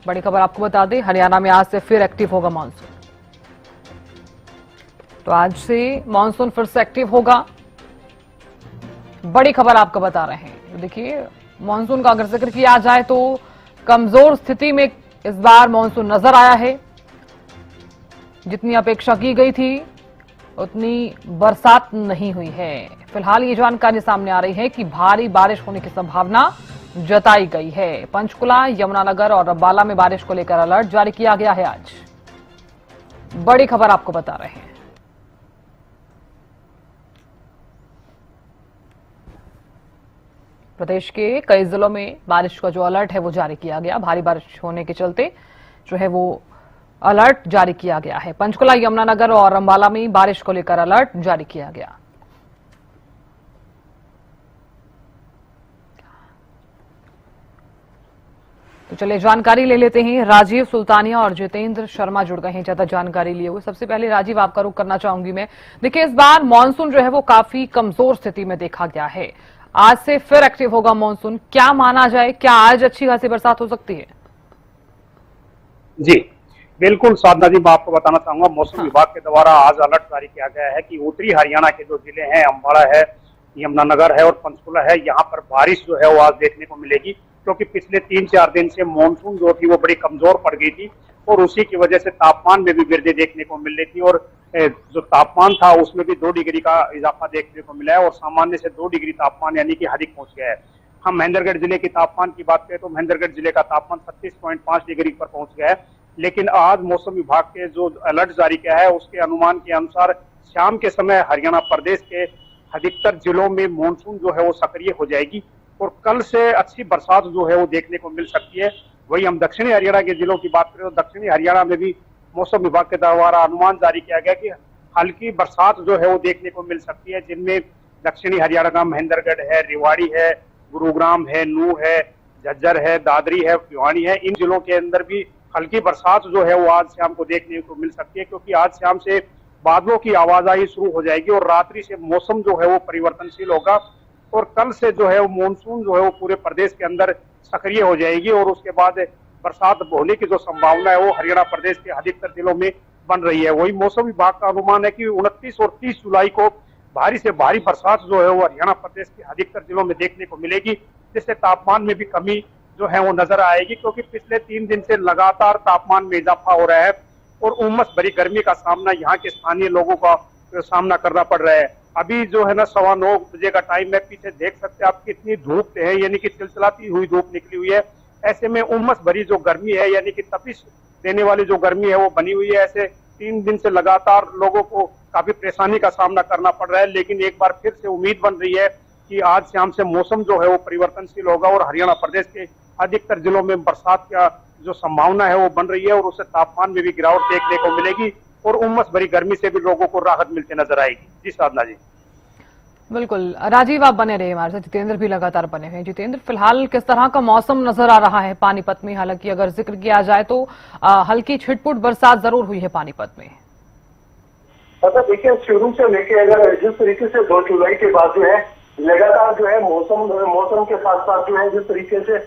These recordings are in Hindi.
बड़ी खबर आपको बता दें, हरियाणा में आज से फिर एक्टिव होगा मानसून। तो आज से मानसून फिर से एक्टिव होगा, बड़ी खबर आपको बता रहे हैं। देखिए, मानसून का अगर जिक्र किया जाए तो कमजोर स्थिति में इस बार मानसून नजर आया है। जितनी अपेक्षा की गई थी उतनी बरसात नहीं हुई है। फिलहाल ये जानकारी सामने आ रही है कि भारी बारिश होने की संभावना जताई गई है। पंचकुला, यमुनानगर और अंबाला में बारिश को लेकर अलर्ट जारी किया गया है। आज बड़ी खबर आपको बता रहे हैं। प्रदेश के कई जिलों में बारिश का जो अलर्ट है वो जारी किया गया। भारी बारिश होने के चलते जो है वो अलर्ट जारी किया गया है। पंचकुला, यमुनानगर और अंबाला में बारिश को लेकर अलर्ट जारी किया गया। तो चलिए जानकारी ले लेते हैं। राजीव सुल्तानिया और जितेंद्र शर्मा जुड़ गए हैं ज्यादा जानकारी लिए हुए। सबसे पहले राजीव, आपका रुख करना चाहूंगी मैं। देखिए, इस बार मानसून जो है वो काफी कमजोर स्थिति में देखा गया है। आज से फिर एक्टिव होगा मानसून, क्या माना जाए? क्या आज अच्छी खासी बरसात हो सकती है? जी बिल्कुल साधना जी, मैं आपको बताना चाहूंगा मौसम विभाग के द्वारा आज अलर्ट जारी किया गया है कि उत्तरी हरियाणा के जो जिले हैं, अम्बाड़ा है, यमुनानगर है और पंचकुला है, यहाँ पर बारिश जो है वो आज देखने को मिलेगी। क्योंकि पिछले 3-4 दिन से मानसून जो थी वो बड़ी कमजोर पड़ गई थी और उसी की वजह से तापमान में भी वृद्धि देखने को मिल रही थी और जो तापमान था उसमें भी 2 डिग्री का इजाफा देखने को मिला है और सामान्य से 2 डिग्री तापमान यानी कि अधिक पहुंच गया है। हम महेंद्रगढ़ जिले के तापमान की बात करें तो महेंद्रगढ़ जिले का तापमान 36.5 डिग्री पर पहुंच गया है। लेकिन आज मौसम विभाग के जो अलर्ट जारी किया है उसके अनुमान के अनुसार शाम के समय हरियाणा प्रदेश के अधिकतर जिलों में मानसून जो है वो सक्रिय हो जाएगी और कल से अच्छी बरसात जो है वो देखने को मिल सकती है। वही हम दक्षिणी हरियाणा के जिलों की बात करें तो दक्षिणी हरियाणा में भी मौसम विभाग के द्वारा अनुमान जारी किया गया कि हल्की बरसात जो है वो देखने को मिल सकती है, जिनमें दक्षिणी हरियाणा का महेंद्रगढ़ है, रेवाड़ी है, गुरुग्राम है, नूह है, झज्जर है, दादरी है, भिवानी है, इन जिलों के अंदर भी हल्की बरसात जो है वो आज शाम को देखने को मिल सकती है। क्योंकि आज शाम से बादलों की आवाजाही शुरू हो जाएगी और रात्रि से मौसम जो है वो परिवर्तनशील होगा और कल से जो है वो मानसून जो है वो पूरे प्रदेश के अंदर सक्रिय हो जाएगी और उसके बाद बरसात होने की जो संभावना है वो हरियाणा प्रदेश के अधिकतर जिलों में बन रही है। वही मौसम विभाग का अनुमान है कि 29 और 30 जुलाई को भारी से भारी बरसात जो है वो हरियाणा प्रदेश के अधिकतर जिलों में देखने को मिलेगी, जिससे तापमान में भी कमी जो है वो नजर आएगी। क्योंकि पिछले 3 दिन से लगातार तापमान में इजाफा हो रहा है और उमस भरी गर्मी का सामना यहाँ के स्थानीय लोगों का सामना करना पड़ रहा है। अभी जो है ना 9:15 बजे का टाइम है, पीछे देख सकते हैं आप कितनी धूप है, यानी कि चिलचिलाती हुई धूप निकली हुई है। ऐसे में उमस भरी जो गर्मी है यानी कि तपिश देने वाली जो गर्मी है वो बनी हुई है। ऐसे 3 दिन से लगातार लोगों को काफी परेशानी का सामना करना पड़ रहा है। लेकिन एक बार फिर से उम्मीद बन रही है कि आज शाम से मौसम जो है वो परिवर्तनशील होगा और हरियाणा प्रदेश के अधिकतर जिलों में बरसात का जो संभावना है वो बन रही है और उससे तापमान में भी गिरावट देखने को मिलेगी और उमस भरी गर्मी से भी लोगों को राहत मिलती नजर आएगी। जी साधना जी। बिल्कुल राजीव, आप बने रहे हमारे साथ। जितेंद्र भी लगातार बने हुए हैं। जितेंद्र, फिलहाल किस तरह का मौसम नजर आ रहा है पानीपत में? हालांकि अगर जिक्र किया जाए तो हल्की छिटपुट बरसात जरूर हुई है पानीपत में। अच्छा देखिए, शुरू से लेके अगर जिस तरीके से 2 जुलाई के बाद जो है लगातार जो है मौसम के साथ साथ जो है जिस तरीके से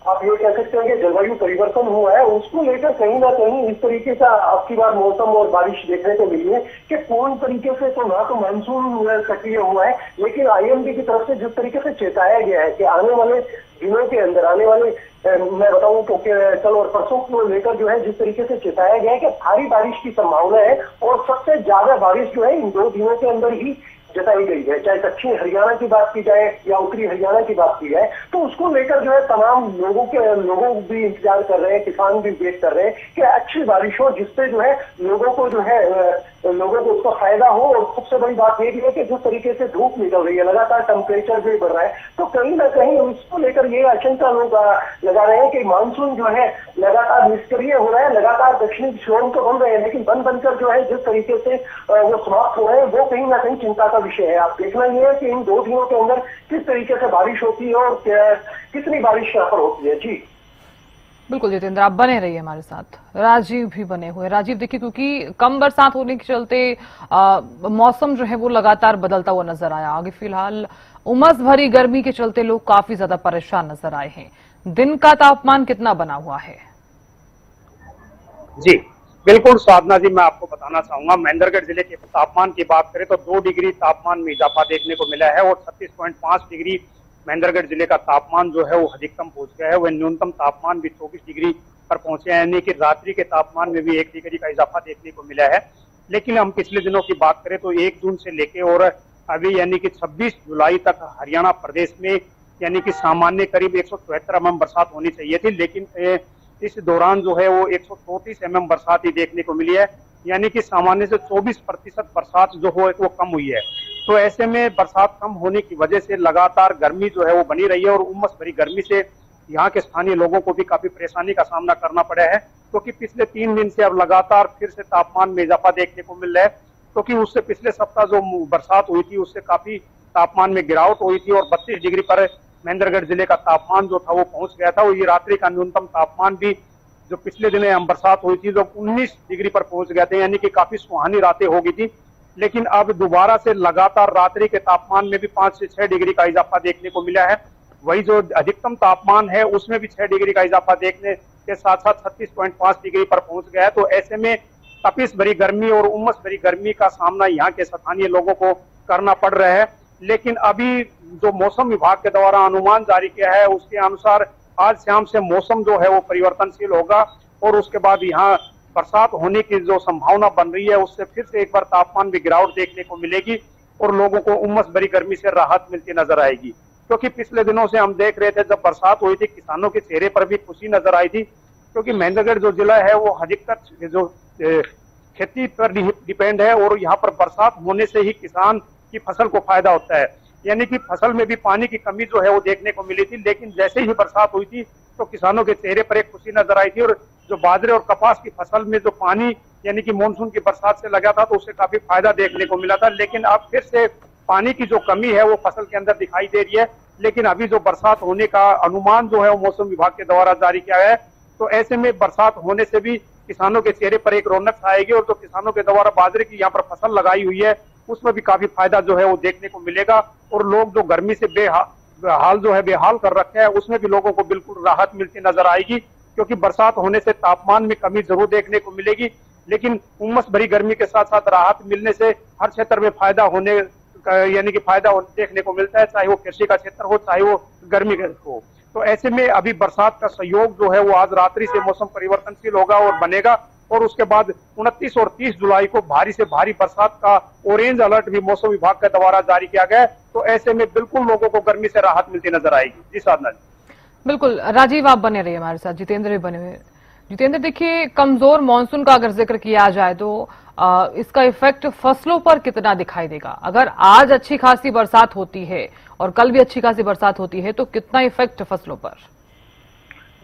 आप ये कह सकते हैं कि जलवायु परिवर्तन हुआ है, उसको लेकर कहीं ना कहीं इस तरीके का अब की बार मौसम और बारिश देखने को मिली है कि पूर्ण तरीके से तो ना तो मानसून सक्रिय हुआ है, लेकिन आईएमडी की तरफ से जिस तरीके से चेताया गया है कि आने वाले दिनों के अंदर आने वाले मैं बताऊं तो कल और परसों को लेकर जो है जिस तरीके से चेताया गया है कि भारी बारिश की संभावना है और सबसे ज्यादा बारिश जो है इन 2 दिनों के अंदर ही जताई गई है। चाहे दक्षिण हरियाणा की बात की जाए या उत्तरी हरियाणा की बात की जाए, तो उसको लेकर जो है तमाम लोगों भी इंतजार कर रहे हैं, किसान भी वेट कर रहे हैं कि अच्छी बारिश हो जिससे जो है लोगों को उसका फायदा हो। और सबसे बड़ी बात ये भी है कि जिस तरीके से धूप निकल रही है, लगातार टेम्परेचर भी बढ़ रहा है, तो कहीं ना कहीं उसको लेकर ये आशंका लोग लगा रहे हैं कि मानसून जो है लगातार निष्क्रिय हो रहा है, लगातार दक्षिणी जोन तो बन रहे हैं लेकिन बनकर जो है जिस तरीके से वो समाप्त हो रहे हैं वो कहीं ना कहीं चिंता का विषय है। आप देखना ये है कि इन 2 दिनों के अंदर किस तरीके से बारिश होती है और कितनी बारिश यहाँ पर होती है। जी बिल्कुल जितेंद्र, आप बने रहिए हमारे साथ। राजीव भी बने हुए। राजीव, देखिए क्योंकि कम बरसात होने के चलते मौसम जो है वो लगातार बदलता हुआ नजर आया। आगे फिलहाल उमस भरी गर्मी के चलते लोग काफी ज्यादा परेशान नजर आए हैं। दिन का तापमान कितना बना हुआ है? जी बिल्कुल साधना जी, मैं आपको बताना चाहूंगा, महेंद्रगढ़ जिले के तापमान की बात करें तो 2 डिग्री तापमान में इजाफा देखने को मिला है और 36.5 डिग्री महेंद्रगढ़ जिले का तापमान जो है वो अधिकतम पहुंच गया है। वह न्यूनतम तापमान भी 24 डिग्री पर पहुंचे हैं, यानी कि रात्रि के तापमान में भी 1 डिग्री का इजाफा देखने को मिला है। लेकिन हम पिछले दिनों की बात करें तो 1 जून से लेके और अभी यानी कि 26 जुलाई तक हरियाणा प्रदेश में यानी कि सामान्य करीब 173 mm बरसात होनी चाहिए थी, लेकिन इस दौरान जो है वो 134 mm बरसात ही देखने को मिली है, यानी कि सामान्य से 24% बरसात जो हो वो कम हुई है। तो ऐसे में बरसात कम होने की वजह से लगातार गर्मी जो है वो बनी रही है और उमस भरी गर्मी से यहाँ के स्थानीय लोगों को भी काफी परेशानी का सामना करना पड़ा है, क्योंकि पिछले 3 दिन से अब लगातार फिर से तापमान में इजाफा देखने को मिल रहा है, क्योंकि उससे पिछले सप्ताह जो बरसात हुई थी उससे काफी तापमान में गिरावट हुई थी और 32 डिग्री पर महेंद्रगढ़ जिले का तापमान जो था वो पहुंच गया था। और ये रात्रि का न्यूनतम तापमान भी जो पिछले दिन बरसात हुई थी जो 19 डिग्री पर पहुंच गए थे, यानी कि काफी सुहानी रातें हो गई थी। लेकिन अब दोबारा से लगातार रात्रि के तापमान में भी 5 से 6 डिग्री का इजाफा देखने को मिला है। वही जो अधिकतम तापमान है उसमें भी 6 डिग्री का इजाफा देखने के साथ साथ 36.5 डिग्री पर पहुंच गया है। तो ऐसे में तपिश भरी गर्मी और उमस भरी गर्मी का सामना यहाँ के स्थानीय लोगों को करना पड़ रहा है। लेकिन अभी जो मौसम विभाग के द्वारा अनुमान जारी किया है उसके अनुसार आज शाम से मौसम जो है वो परिवर्तनशील होगा और उसके बाद यहाँ बरसात होने की जो संभावना बन रही है उससे फिर से एक बार तापमान में गिरावट देखने को मिलेगी और लोगों को उमस भरी गर्मी से राहत मिलती नजर आएगी। क्योंकि पिछले दिनों से हम देख रहे थे जब बरसात हुई थी किसानों के चेहरे पर भी खुशी नजर आई थी, क्योंकि महेंद्रगढ़ जो जिला है वो अधिकतर जो खेती पर डिपेंड है और यहाँ पर बरसात होने से ही किसान की फसल को फायदा होता है। यानी कि फसल में भी पानी की कमी जो है वो देखने को मिली थी, लेकिन जैसे ही बरसात हुई थी तो किसानों के चेहरे पर एक खुशी नजर आई थी और जो बाजरे और कपास की फसल में जो पानी यानी कि मानसून की बरसात से लगा था तो उससे काफी फायदा देखने को मिला था। लेकिन अब फिर से पानी की जो कमी है वो फसल के अंदर दिखाई दे रही है। लेकिन अभी जो बरसात होने का अनुमान जो है वो मौसम विभाग के द्वारा जारी किया है, तो ऐसे में बरसात होने से भी किसानों के चेहरे पर एक रौनक आएगी और जो किसानों के द्वारा बाजरे की यहाँ पर फसल लगाई हुई है उसमें भी काफी फायदा जो है वो देखने को मिलेगा और लोग जो गर्मी से बेहाल जो है बेहाल कर रखे हैं उसमें भी लोगों को बिल्कुल राहत मिलती नजर आएगी, क्योंकि बरसात होने से तापमान में कमी जरूर देखने को मिलेगी, लेकिन उमस भरी गर्मी के साथ साथ राहत मिलने से हर क्षेत्र में फायदा होने यानी कि फायदा देखने को मिलता है, चाहे वो कृषि का क्षेत्र हो चाहे वो गर्मी का हो। तो ऐसे में अभी बरसात का सहयोग जो है वो आज रात्रि से मौसम परिवर्तनशील होगा और बनेगा और उसके बाद 29 और 30 जुलाई को भारी से भारी बरसात का ऑरेंज अलर्ट भी मौसम विभाग के द्वारा जारी किया गया है। तो ऐसे में बिल्कुल लोगों को गर्मी से राहत मिलती नजर आएगी। जी साधना जी। बिल्कुल राजीव, आप बने रहिए हमारे साथ, जितेंद्र भी बने हुए। जितेंद्र, देखिए कमजोर मानसून का अगर जिक्र किया जाए तो इसका इफेक्ट फसलों पर कितना दिखाई देगा? अगर आज अच्छी खासी बरसात होती है और कल भी अच्छी खासी बरसात होती है तो कितना इफेक्ट फसलों पर?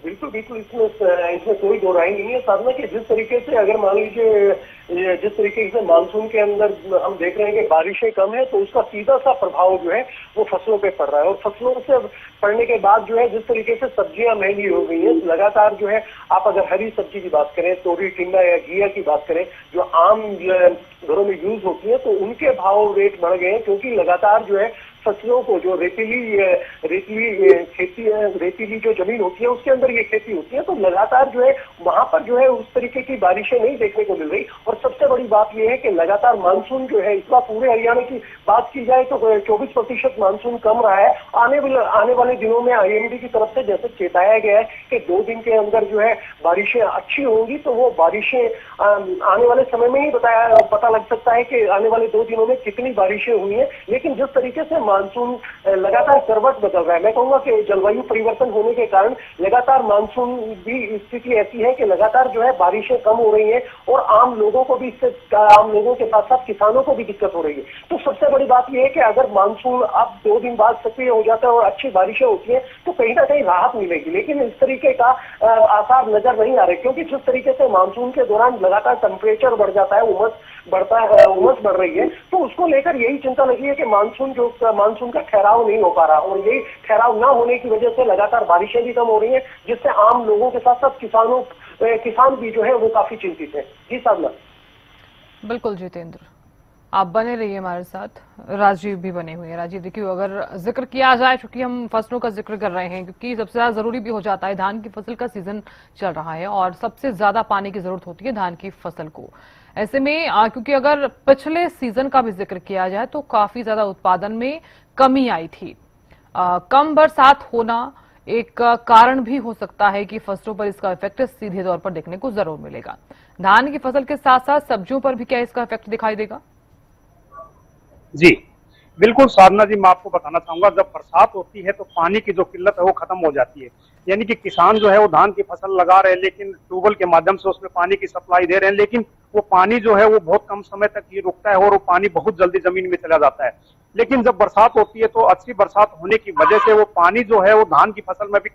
बिल्कुल बिल्कुल, इसमें कोई दो राय नहीं है साधना कि जिस तरीके से अगर मान लीजिए जिस तरीके से मानसून के अंदर हम देख रहे हैं कि बारिशें कम है तो उसका सीधा सा प्रभाव जो है वो फसलों पे पड़ रहा है और फसलों से पड़ने के बाद जो है जिस तरीके से सब्जियां महंगी हो गई है लगातार जो है, आप अगर हरी सब्जी की बात करें, तोरी, टिंडा या घिया की बात करें जो आम घरों में यूज होती है तो उनके भाव रेट बढ़ गए हैं, क्योंकि लगातार जो है फसलों को जो रेतीली खेती है, रेतीली जो जमीन होती है उसके अंदर ये खेती होती है तो लगातार जो है वहां पर जो है उस तरीके की बारिशें नहीं देखने को मिल रही। और सबसे बड़ी बात यह है कि लगातार मानसून जो है इस बार पूरे हरियाणा की बात की जाए तो 24% मानसून कम रहा है। आने वाले दिनों में आईएमडी की तरफ से जैसे चेताया गया है कि 2 दिन के अंदर जो है बारिशें अच्छी होंगी, तो वो बारिशें आने वाले समय में ही पता लग सकता है कि आने वाले 2 दिनों में कितनी बारिशें हुई है। लेकिन जिस तरीके से मानसून लगातार करवट बदल रहा है, मैं कहूंगा कि जलवायु परिवर्तन होने के कारण लगातार मानसून भी स्थिति ऐसी है कि लगातार जो है बारिशें कम हो रही है और आम लोगों को भी इससे, आम लोगों के साथ साथ किसानों को भी दिक्कत हो रही है। तो सबसे बड़ी बात यह है कि अगर मानसून अब 2 दिन बाद सक्रिय हो जाता है और अच्छी बारिशें होती है तो कहीं ना कहीं राहत मिलेगी, लेकिन इस तरीके का आसार नजर नहीं आ रहे, क्योंकि जिस तरीके से मानसून के दौरान लगातार टेम्परेचर बढ़ जाता है, उमस बढ़ रही है, तो उसको लेकर यही चिंता लगी है कि मानसून का ठहराव नहीं हो पा रहा और यही ठहराव न होने की वजह से लगातार बारिशें भी कम हो रही है, जिससे आम लोगों के साथ साथ किसान भी जो है वो काफी चिंतित है। जी साधना। बिल्कुल जितेंद्र। आप बने रहिए हमारे साथ। राजीव भी बने हुए हैं। राजीव देखिए, अगर जिक्र किया जाए, चूंकि हम फसलों का जिक्र कर रहे हैं, क्योंकि सबसे ज्यादा जरूरी भी हो जाता है, धान की फसल का सीजन चल रहा है और सबसे ज्यादा पानी की जरूरत होती है धान की फसल को। ऐसे में क्योंकि अगर पिछले सीजन का भी जिक्र किया जाए तो काफी ज्यादा उत्पादन में कमी आई थी। कम बरसात होना एक कारण भी हो सकता है कि फसलों पर इसका इफेक्ट सीधे तौर पर देखने को जरूर मिलेगा। धान की फसल के साथ साथ सब्जियों पर भी क्या इसका इफेक्ट दिखाई देगा? जी बिल्कुल साधना जी, मैं आपको बताना चाहूंगा, जब बरसात होती है तो पानी की जो किल्लत है वो खत्म हो जाती है। यानी कि किसान जो है वो धान की फसल लगा रहे हैं, लेकिन ट्यूबवेल के माध्यम से उसमें पानी की सप्लाई दे रहे हैं, लेकिन वो पानी जो है वो बहुत कम समय तक ही रुकता है और वो पानी बहुत जल्दी जमीन में चला जाता है। लेकिन जब बरसात होती है तो अच्छी बरसात होने की वजह से वो पानी जो है वो धान की फसल में भी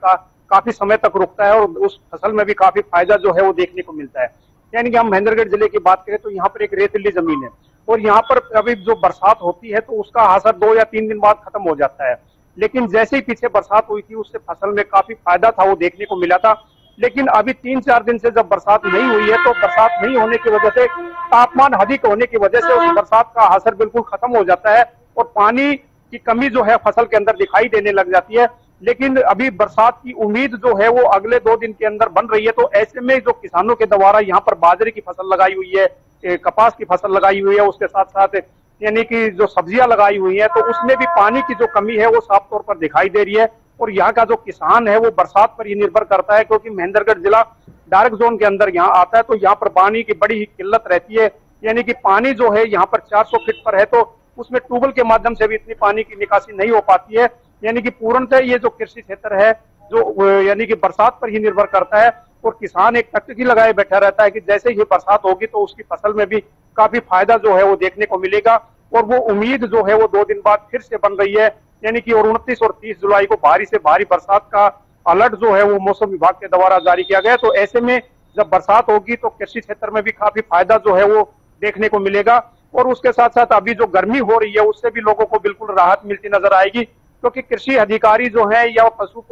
काफी समय तक रुकता है और उस फसल में भी काफी फायदा जो है वो देखने को मिलता है। यानी कि हम महेंद्रगढ़ जिले की बात करें तो यहाँ पर एक रेतीली जमीन है और यहाँ पर अभी जो बरसात होती है तो उसका असर 2 या 3 दिन बाद खत्म हो जाता है। लेकिन जैसे ही पीछे बरसात हुई थी उससे फसल में काफी फायदा था वो देखने को मिला था। लेकिन अभी 3-4 दिन से जब बरसात नहीं हुई है तो बरसात नहीं होने की वजह से, तापमान अधिक होने की वजह से उस बरसात का असर बिल्कुल खत्म हो जाता है और पानी की कमी जो है फसल के अंदर दिखाई देने लग जाती है। लेकिन अभी बरसात की उम्मीद जो है वो अगले 2 दिन के अंदर बन रही है। तो ऐसे में जो किसानों के द्वारा यहाँ पर बाजरे की फसल लगाई हुई है, कपास की फसल लगाई हुई है, उसके साथ साथ यानी कि जो सब्जियां लगाई हुई हैं, तो उसमें भी पानी की जो कमी है वो साफ तौर पर दिखाई दे रही है। और यहाँ का जो किसान है वो बरसात पर ही निर्भर करता है, क्योंकि महेंद्रगढ़ जिला डार्क जोन के अंदर यहाँ आता है तो यहाँ पर पानी की बड़ी ही किल्लत रहती है। यानी कि पानी जो है यहाँ पर 400 फीट पर है तो उसमें ट्यूबवेल के माध्यम से भी इतनी पानी की निकासी नहीं हो पाती है। यानी कि पूर्णतः ये जो कृषि क्षेत्र है जो यानी कि बरसात पर ही निर्भर करता है और किसान एक टकटकी लगाए बैठा रहता है कि जैसे ही बरसात होगी तो उसकी फसल में भी काफी फायदा जो है वो देखने को मिलेगा। और वो उम्मीद जो है वो 2 दिन बाद फिर से बन रही है। यानी कि और 29 और 30 जुलाई को भारी से भारी बरसात का अलर्ट जो है वो मौसम विभाग के द्वारा जारी किया गया। तो ऐसे में जब बरसात होगी तो कृषि क्षेत्र में भी काफी फायदा जो है वो देखने को मिलेगा। और उसके साथ साथ अभी जो गर्मी हो रही है उससे भी लोगों को बिल्कुल राहत मिलती नजर आएगी, क्योंकि कृषि अधिकारी जो है या पशु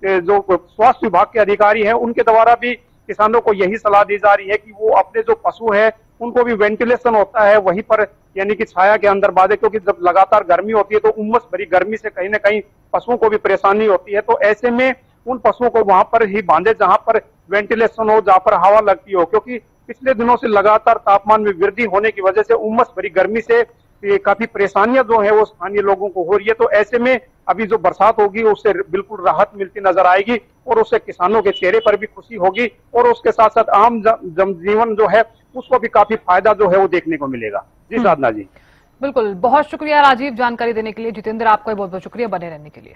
जो स्वास्थ्य विभाग के अधिकारी हैं उनके द्वारा भी किसानों को यही सलाह दी जा रही है कि वो अपने जो पशु है उनको भी वेंटिलेशन होता है वहीं पर, यानी कि छाया के अंदर बांधे, क्योंकि जब लगातार गर्मी होती है तो उमस भरी गर्मी से कहीं ना कहीं पशुओं को भी परेशानी होती है। तो ऐसे में उन पशुओं को वहां पर ही बांधे जहां पर वेंटिलेशन हो, जहां पर हवा लगती हो, क्योंकि पिछले दिनों से लगातार तापमान में वृद्धि होने की वजह से उमस भरी गर्मी से काफी परेशानियां जो है वो स्थानीय लोगों को हो रही है। तो ऐसे में अभी जो बरसात होगी उससे बिल्कुल राहत मिलती नजर आएगी और उससे किसानों के चेहरे पर भी खुशी होगी और उसके साथ साथ आम जनजीवन जो है उसको भी काफी फायदा जो है वो देखने को मिलेगा। जी साधना जी। बिल्कुल, बहुत शुक्रिया राजीव जानकारी देने के लिए। जितेंद्र, आपका बहुत बहुत शुक्रिया बने रहने के लिए।